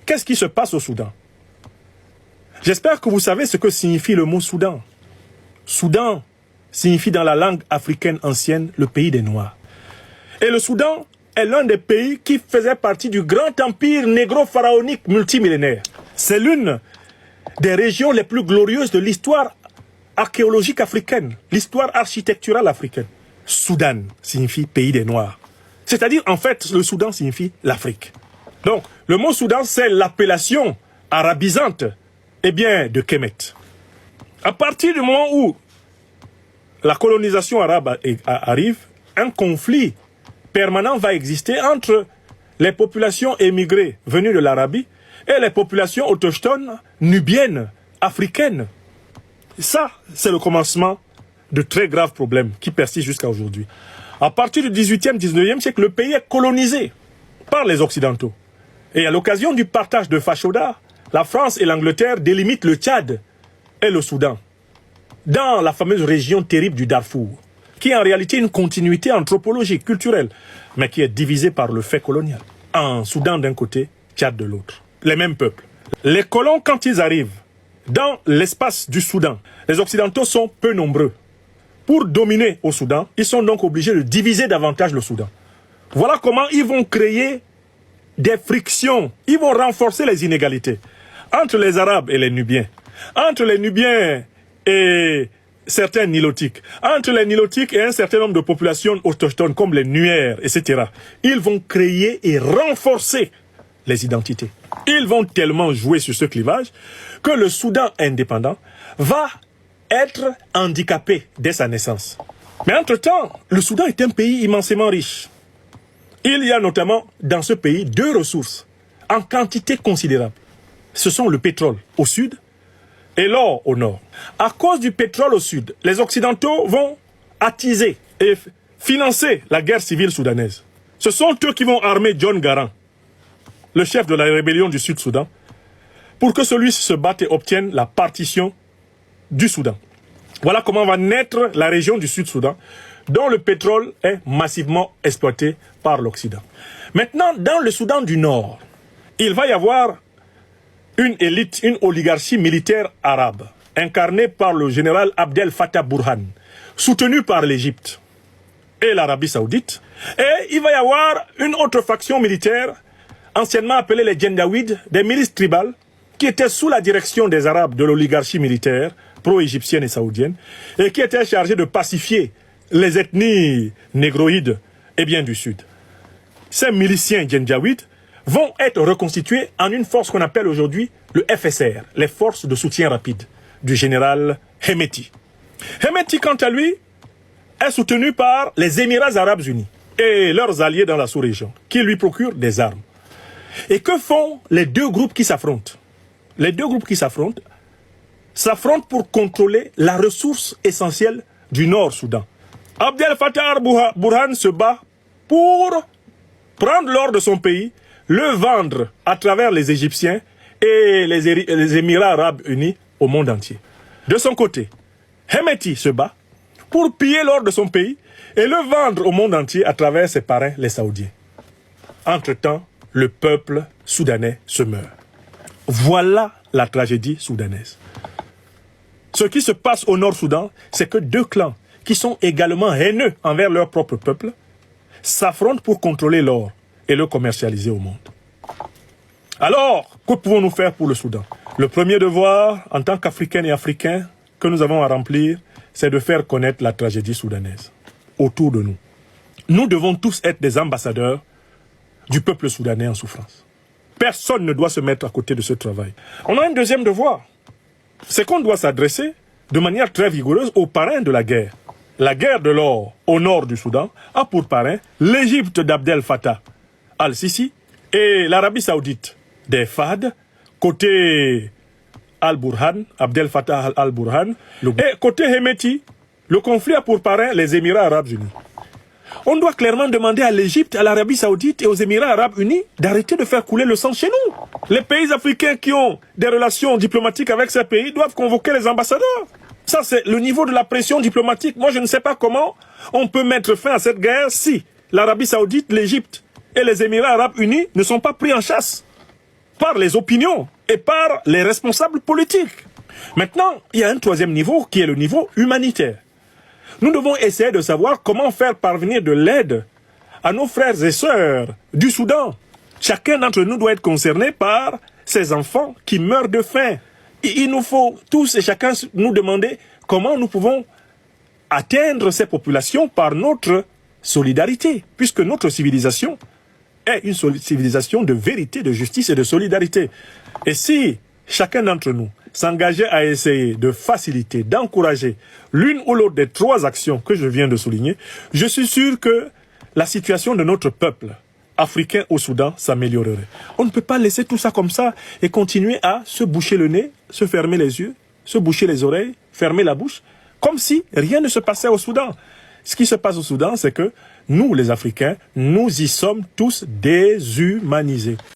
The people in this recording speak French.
Qu'est-ce qui se passe au Soudan? J'espère que vous savez ce que signifie le mot Soudan. Soudan signifie dans la langue africaine ancienne le pays des Noirs. Et le Soudan est l'un des pays qui faisait partie du grand empire négro-pharaonique multimillénaire. C'est l'une des régions les plus glorieuses de l'histoire archéologique africaine, l'histoire architecturale africaine. Soudan signifie pays des Noirs. C'est-à-dire, en fait, le Soudan signifie l'Afrique. Donc, le mot Soudan, c'est l'appellation arabisante, de Kemet. À partir du moment où la colonisation arabe arrive, un conflit permanent va exister entre les populations émigrées venues de l'Arabie et les populations autochtones nubiennes, africaines. Ça, c'est le commencement de très graves problèmes qui persistent jusqu'à aujourd'hui. À partir du 18e, 19e siècle, le pays est colonisé par les Occidentaux. Et à l'occasion du partage de Fashoda, la France et l'Angleterre délimitent le Tchad et le Soudan dans la fameuse région terrible du Darfour, qui est en réalité une continuité anthropologique, culturelle, mais qui est divisée par le fait colonial. En Soudan d'un côté, Tchad de l'autre. Les mêmes peuples. Les colons, quand ils arrivent dans l'espace du Soudan, les Occidentaux sont peu nombreux. Pour dominer au Soudan, ils sont donc obligés de diviser davantage le Soudan. Voilà comment ils vont créer des frictions. Ils vont renforcer les inégalités entre les Arabes et les Nubiens, entre les Nubiens et certains Nilotiques, entre les Nilotiques et un certain nombre de populations autochtones comme les Nuers, etc. Ils vont créer et renforcer les identités. Ils vont tellement jouer sur ce clivage que le Soudan indépendant va être handicapé dès sa naissance. Mais entre-temps, le Soudan est un pays immensément riche. Il y a notamment dans ce pays 2 ressources en quantité considérable. Ce sont le pétrole au sud et l'or au nord. À cause du pétrole au sud, les Occidentaux vont attiser et financer la guerre civile soudanaise. Ce sont eux qui vont armer John Garang, le chef de la rébellion du Sud-Soudan, pour que celui-ci se batte et obtienne la partition du Soudan. Voilà comment va naître la région du Sud-Soudan, dont le pétrole est massivement exploité par l'Occident. Maintenant, dans le Soudan du Nord, il va y avoir une élite, une oligarchie militaire arabe, incarnée par le général Abdel Fattah Burhan, soutenu par l'Égypte et l'Arabie Saoudite. Et il va y avoir une autre faction militaire, anciennement appelée les Janjaouides, des milices tribales, qui étaient sous la direction des Arabes de l'oligarchie militaire, pro-égyptienne et saoudienne, et qui étaient chargés de pacifier les ethnies négroïdes du Sud. Ces miliciens Janjaouides vont être reconstitués en une force qu'on appelle aujourd'hui le FSR, les forces de soutien rapide du général Hemeti. Hemeti, quant à lui, est soutenu par les Émirats Arabes Unis et leurs alliés dans la sous-région, qui lui procurent des armes. Et que font les 2 groupes qui s'affrontent? Les 2 groupes qui s'affrontent pour contrôler la ressource essentielle du Nord-Soudan. Abdel Fattah Burhan se bat pour prendre l'or de son pays, le vendre à travers les Égyptiens et les Émirats Arabes Unis au monde entier. De son côté, Hemeti se bat pour piller l'or de son pays et le vendre au monde entier à travers ses parrains, les Saoudiens. Entre-temps, le peuple soudanais se meurt. Voilà la tragédie soudanaise. Ce qui se passe au Nord-Soudan, c'est que 2 clans qui sont également haineux envers leur propre peuple s'affrontent pour contrôler l'or et le commercialiser au monde. Alors, que pouvons-nous faire pour le Soudan? Le premier devoir, en tant qu'Africains et Africains, que nous avons à remplir, c'est de faire connaître la tragédie soudanaise autour de nous. Nous devons tous être des ambassadeurs du peuple soudanais en souffrance. Personne ne doit se mettre à côté de ce travail. On a un deuxième devoir, c'est qu'on doit s'adresser de manière très vigoureuse aux parrains de la guerre. La guerre de l'or au nord du Soudan a pour parrain l'Égypte d'Abdel Fattah al-Sisi et l'Arabie Saoudite des Fahd, côté Al-Burhan, Abdel Fattah al-Burhan, et côté Hemeti, le conflit a pour parrain les Émirats Arabes Unis. On doit clairement demander à l'Égypte, à l'Arabie Saoudite et aux Émirats Arabes Unis d'arrêter de faire couler le sang chez nous. Les pays africains qui ont des relations diplomatiques avec ces pays doivent convoquer les ambassadeurs. Ça, c'est le niveau de la pression diplomatique. Moi, je ne sais pas comment on peut mettre fin à cette guerre si l'Arabie Saoudite, l'Égypte et les Émirats Arabes Unis ne sont pas pris en chasse par les opinions et par les responsables politiques. Maintenant, il y a un troisième niveau qui est le niveau humanitaire. Nous devons essayer de savoir comment faire parvenir de l'aide à nos frères et sœurs du Soudan. Chacun d'entre nous doit être concerné par ces enfants qui meurent de faim. Et il nous faut tous et chacun nous demander comment nous pouvons atteindre ces populations par notre solidarité, puisque notre civilisation est une civilisation de vérité, de justice et de solidarité. Et si chacun d'entre nous s'engageait à essayer de faciliter, d'encourager l'une ou l'autre des trois actions que je viens de souligner, je suis sûr que la situation de notre peuple africain au Soudan s'améliorerait. On ne peut pas laisser tout ça comme ça et continuer à se boucher le nez, se fermer les yeux, se boucher les oreilles, fermer la bouche, comme si rien ne se passait au Soudan. Ce qui se passe au Soudan, c'est que nous, les Africains, nous y sommes tous déshumanisés.